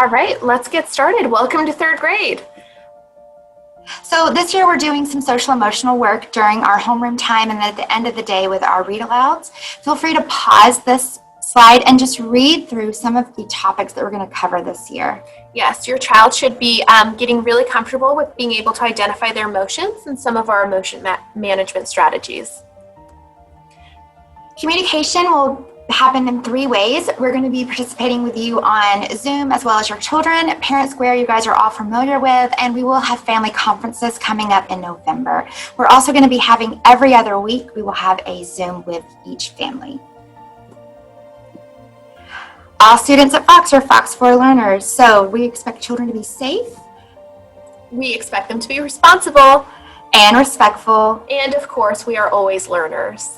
All right, let's get started. Welcome to third grade. So this year we're doing some social emotional work during our homeroom time and at the end of the day with our read alouds. Feel free to pause this slide and just read through some of the topics that we're going to cover this year. Yes, your child should be getting really comfortable with being able to identify their emotions and some of our emotion management strategies. Communication will happen in 3 ways. We're going to be participating with you on Zoom as well as your children. Parent Square you guys are all familiar with, and we will have family conferences coming up in November. We're also going to be having every other week, we will have a Zoom with each family. All students at Fox are Fox 4 learners, so we expect children to be safe. We expect them to be responsible and respectful. And of course, we are always learners.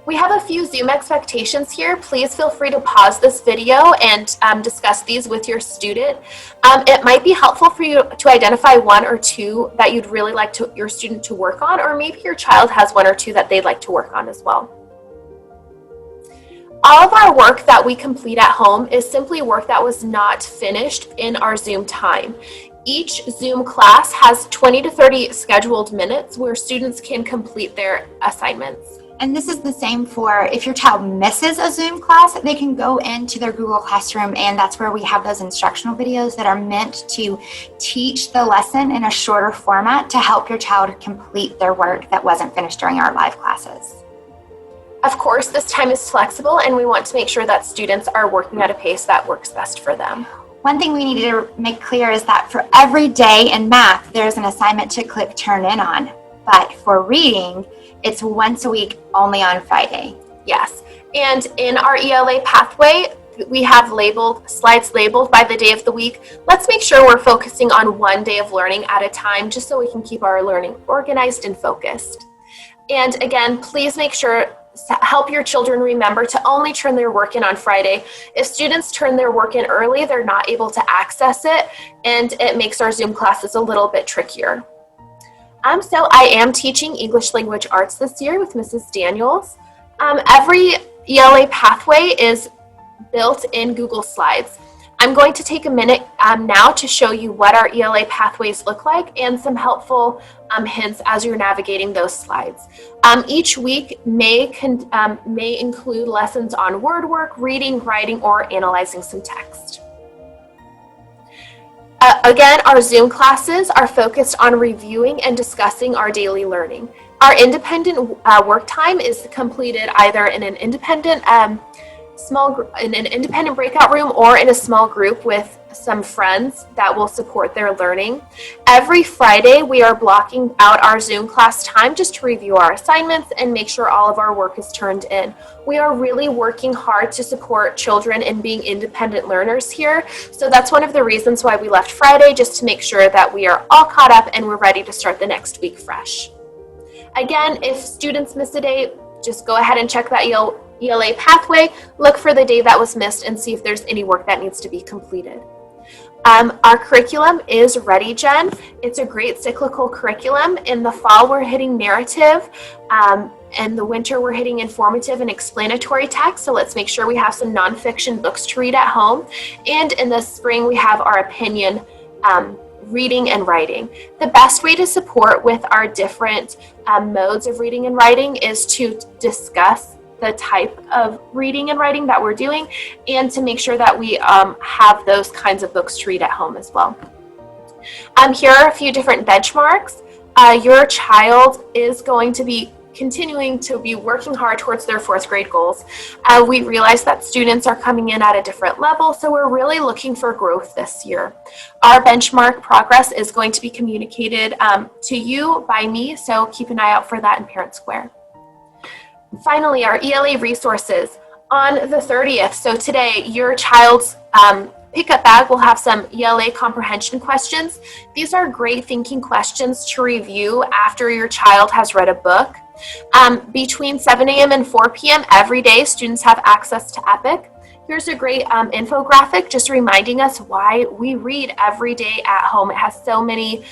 We have a few Zoom expectations here. Please feel free to pause this video and discuss these with your student. It might be helpful for you to identify 1 or 2 that you'd really like your student to work on, or maybe your child has 1 or 2 that they'd like to work on as well. All of our work that we complete at home is simply work that was not finished in our Zoom time. Each Zoom class has 20 to 30 scheduled minutes where students can complete their assignments. And this is the same for if your child misses a Zoom class, they can go into their Google Classroom, and that's where we have those instructional videos that are meant to teach the lesson in a shorter format to help your child complete their work that wasn't finished during our live classes. Of course, this time is flexible, and we want to make sure that students are working at a pace that works best for them. One thing we need to make clear is that for every day in math, there's an assignment to click turn in on. But for reading, it's once a week, only on Friday. Yes, and in our ELA pathway, we have slides labeled by the day of the week. Let's make sure we're focusing on 1 day of learning at a time, just so we can keep our learning organized and focused. And again, please make sure help your children remember to only turn their work in on Friday. If students turn their work in early, they're not able to access it, and it makes our Zoom classes a little bit trickier. So I am teaching English Language Arts this year with Mrs. Daniels. Every ELA pathway is built in Google Slides. I'm going to take a minute now to show you what our ELA pathways look like and some helpful hints as you're navigating those slides. Each week may include lessons on word work, reading, writing, or analyzing some text. Again, our Zoom classes are focused on reviewing and discussing our daily learning. Our independent work time is completed either in an independent independent breakout room or in a small group with some friends that will support their learning. Every Friday, we are blocking out our Zoom class time just to review our assignments and make sure all of our work is turned in. We are really working hard to support children in being independent learners here. So that's one of the reasons why we left Friday, just to make sure that we are all caught up and we're ready to start the next week fresh. Again, if students miss a day, just go ahead and check that ELA pathway, look for the day that was missed, and see if there's any work that needs to be completed. Our curriculum is ReadyGen. It's a great cyclical curriculum. In the fall, we're hitting narrative. In the winter, we're hitting informative and explanatory text. So let's make sure we have some nonfiction books to read at home. And in the spring, we have our opinion reading and writing. The best way to support with our different modes of reading and writing is to discuss the type of reading and writing that we're doing, and to make sure that we have those kinds of books to read at home as well. Here are a few different benchmarks. Your child is going to be continuing to be working hard towards their 4th grade goals. We realize that students are coming in at a different level, so we're really looking for growth this year. Our benchmark progress is going to be communicated to you by me, so keep an eye out for that in Parent Square. Finally, our ELA resources on the 30th. So today, your child's pickup bag will have some ELA comprehension questions. These are great thinking questions to review after your child has read a book. Between 7 a.m. and 4 p.m. every day, students have access to EPIC. Here's a great infographic just reminding us why we read every day at home. It has so many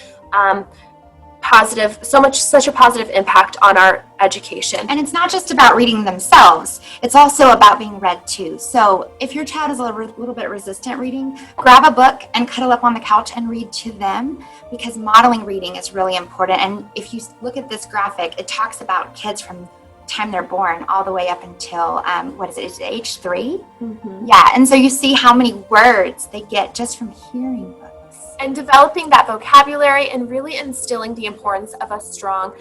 such a positive impact on our education. And it's not just about reading themselves, it's also about being read too. So if your child is a little bit resistant reading, grab a book and cuddle up on the couch and read to them, because modeling reading is really important. And if you look at this graphic, it talks about kids from the time they're born all the way up until is it age 3? Mm-hmm. Yeah, and so you see how many words they get just from hearing books. And developing that vocabulary and really instilling the importance of a strong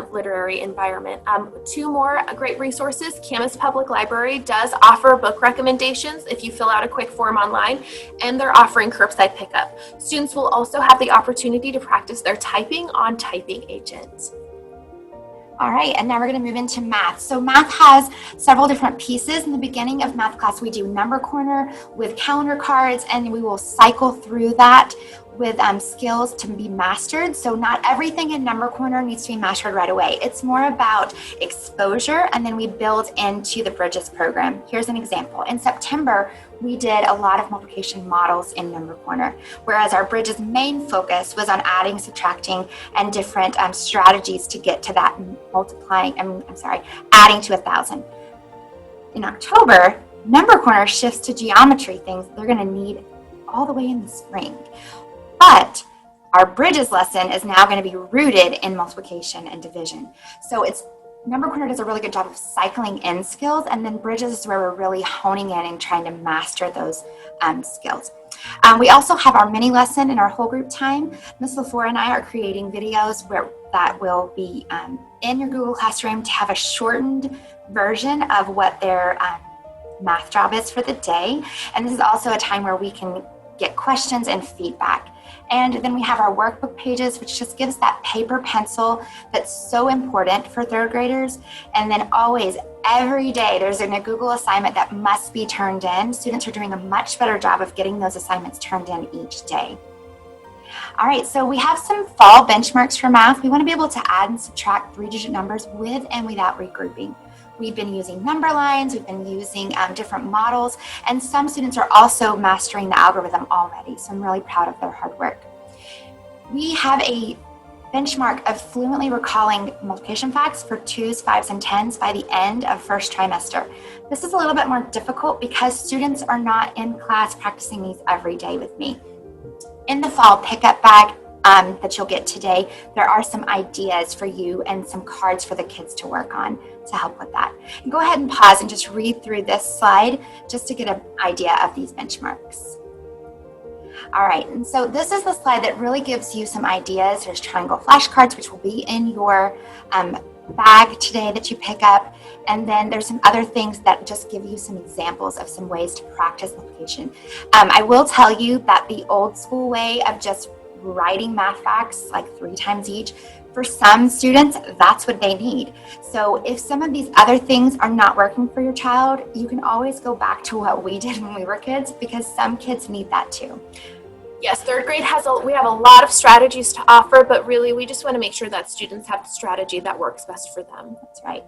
literary environment. 2 more great resources. Camas Public Library does offer book recommendations if you fill out a quick form online, and they're offering curbside pickup. Students will also have the opportunity to practice their typing on Typing Agent. All right, and now we're going to move into math. So math has several different pieces. In the beginning of math class, we do number corner with calendar cards, and we will cycle through that with skills to be mastered. So not everything in number corner needs to be mastered right away. It's more about exposure, and then we build into the Bridges program. Here's an example. In September, we did a lot of multiplication models in number corner, whereas our Bridges main focus was on adding, subtracting, and different strategies to get to that adding to 1,000. In October, number corner shifts to geometry, things they're going to need all the way in the spring. But our Bridges lesson is now going to be rooted in multiplication and division. So number corner does a really good job of cycling in skills, and then Bridges is where we're really honing in and trying to master those skills. We also have our mini lesson in our whole group time. Ms. LaFleur and I are creating videos that will be in your Google Classroom to have a shortened version of what their math job is for the day. And this is also a time where we can get questions and feedback. And then we have our workbook pages, which just gives that paper pencil that's so important for 3rd graders. And then always, every day, there's a Google assignment that must be turned in. Students are doing a much better job of getting those assignments turned in each day. All right, so we have some fall benchmarks for math. We want to be able to add and subtract 3-digit numbers with and without regrouping. We've been using number lines, we've been using different models, and some students are also mastering the algorithm already, so I'm really proud of their hard work. We have a benchmark of fluently recalling multiplication facts for 2s, 5s, and 10s by the end of first trimester. This is a little bit more difficult because students are not in class practicing these every day with me. In the fall pickup bag that you'll get today, there are some ideas for you and some cards for the kids to work on to help with that. And go ahead and pause and just read through this slide just to get an idea of these benchmarks. All right, and so this is the slide that really gives you some ideas. There's triangle flashcards, which will be in your bag today that you pick up. And then there's some other things that just give you some examples of some ways to practice multiplication. I will tell you that the old school way of just writing math facts like 3 times each, for some students, that's what they need. So if some of these other things are not working for your child, you can always go back to what we did when we were kids, because some kids need that too. Yes, 3rd grade we have a lot of strategies to offer, but really we just want to make sure that students have the strategy that works best for them. That's right.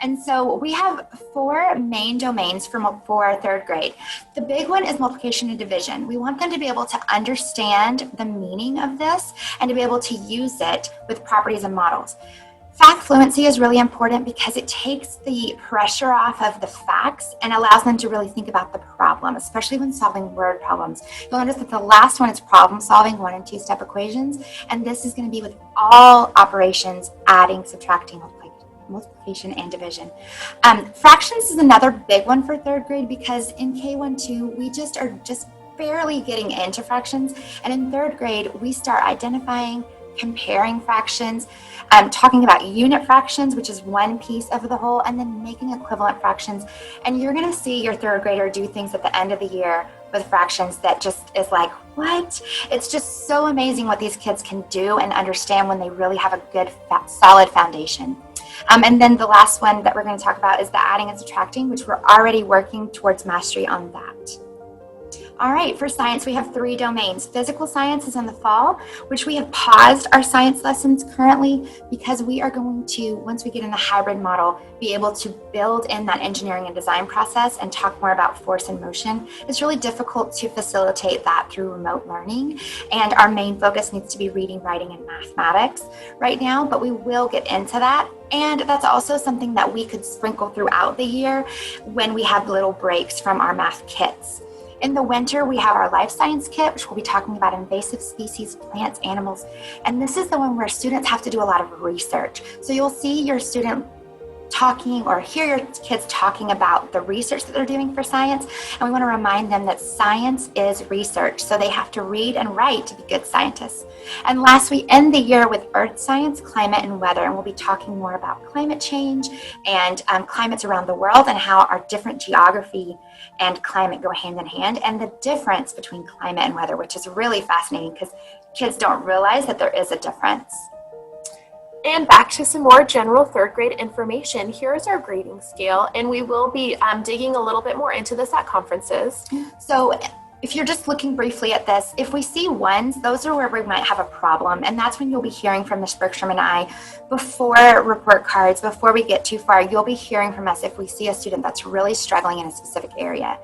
And so we have 4 main domains for 3rd grade. The big one is multiplication and division. We want them to be able to understand the meaning of this and to be able to use it with properties and models. Fact fluency is really important because it takes the pressure off of the facts and allows them to really think about the problem, especially when solving word problems. You'll notice that the last one is problem solving, 1- and 2-step equations, and this is going to be with all operations, adding, subtracting, multiplication, and division. Fractions is another big one for 3rd grade because in K1-2, we are just barely getting into fractions, and in 3rd grade, we start identifying, comparing fractions, talking about unit fractions, which is one piece of the whole, and then making equivalent fractions. And you're going to see your 3rd grader do things at the end of the year with fractions that just is like, what? It's just so amazing what these kids can do and understand when they really have a good, solid foundation. And then the last one that we're going to talk about is the adding and subtracting, which we're already working towards mastery on that. All right, for science, we have 3 domains. Physical science is in the fall, which we have paused our science lessons currently because we are going to, once we get in the hybrid model, be able to build in that engineering and design process and talk more about force and motion. It's really difficult to facilitate that through remote learning, and our main focus needs to be reading, writing, and mathematics right now, but we will get into that. And that's also something that we could sprinkle throughout the year when we have little breaks from our math kits. In the winter, we have our life science kit, which we'll be talking about invasive species, plants, animals. And this is the one where students have to do a lot of research. So you'll see your student talking or hear your kids talking about the research that they're doing for science. And we want to remind them that science is research. So they have to read and write to be good scientists. And last, we end the year with earth science, climate, and weather. And we'll be talking more about climate change and climates around the world and how our different geography and climate go hand in hand, and the difference between climate and weather, which is really fascinating because kids don't realize that there is a difference. And back to some more general 3rd grade information. Here's our grading scale, and we will be digging a little bit more into this at conferences. So if you're just looking briefly at this, if we see 1s, those are where we might have a problem. And that's when you'll be hearing from Ms. Bergstrom and I before report cards, before we get too far. You'll be hearing from us if we see a student that's really struggling in a specific area.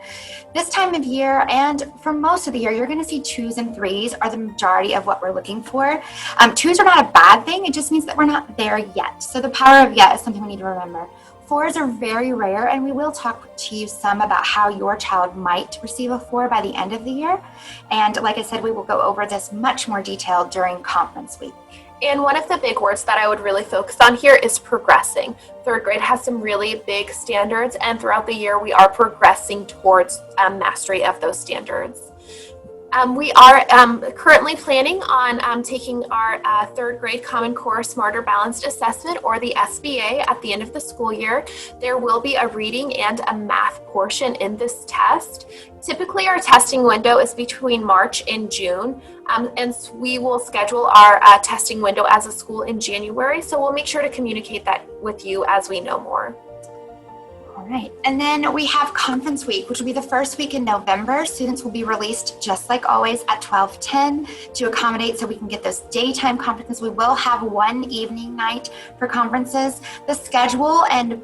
This time of year, and for most of the year, you're going to see 2s and 3s are the majority of what we're looking for. 2s are not a bad thing. It just means that we're not there yet. So the power of yet is something we need to remember. 4s are very rare, and we will talk to you some about how your child might receive a 4 by the end of the year. And like I said, we will go over this much more detailed during conference week. And one of the big words that I would really focus on here is progressing. 3rd grade has some really big standards, and throughout the year we are progressing towards mastery of those standards. We are currently planning on taking our 3rd grade Common Core Smarter Balanced Assessment, or the SBA, at the end of the school year. There will be a reading and a math portion in this test. Typically, our testing window is between March and June, and we will schedule our testing window as a school in January, so we'll make sure to communicate that with you as we know more. All right, and then we have conference week, which will be the first week in November. Students will be released just like always at 12:10 to accommodate so we can get those daytime conferences. We will have 1 evening night for conferences. The schedule and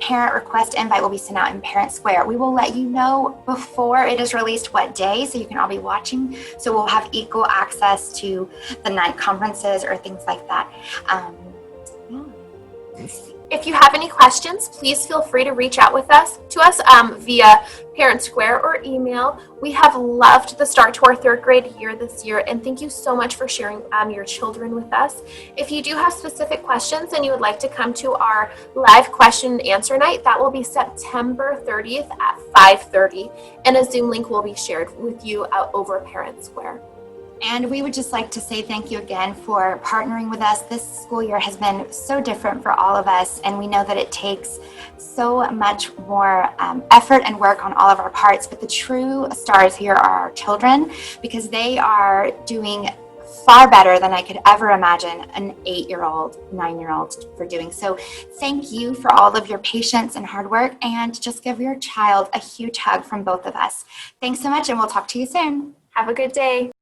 parent request invite will be sent out in Parent Square. We will let you know before it is released what day, so you can all be watching. So we'll have equal access to the night conferences or things like that. If you have any questions, please feel free to reach out to us via Parent Square or email. We have loved the start to our 3rd grade year this year, and thank you so much for sharing your children with us. If you do have specific questions and you would like to come to our live question and answer night, that will be September 30th at 5:30, and a Zoom link will be shared with you over Parent Square. And we would just like to say thank you again for partnering with us. This school year has been so different for all of us, and we know that it takes so much more effort and work on all of our parts, but the true stars here are our children, because they are doing far better than I could ever imagine an 8-year-old, 9-year-old for doing. So thank you for all of your patience and hard work, and just give your child a huge hug from both of us. Thanks so much, and we'll talk to you soon. Have a good day.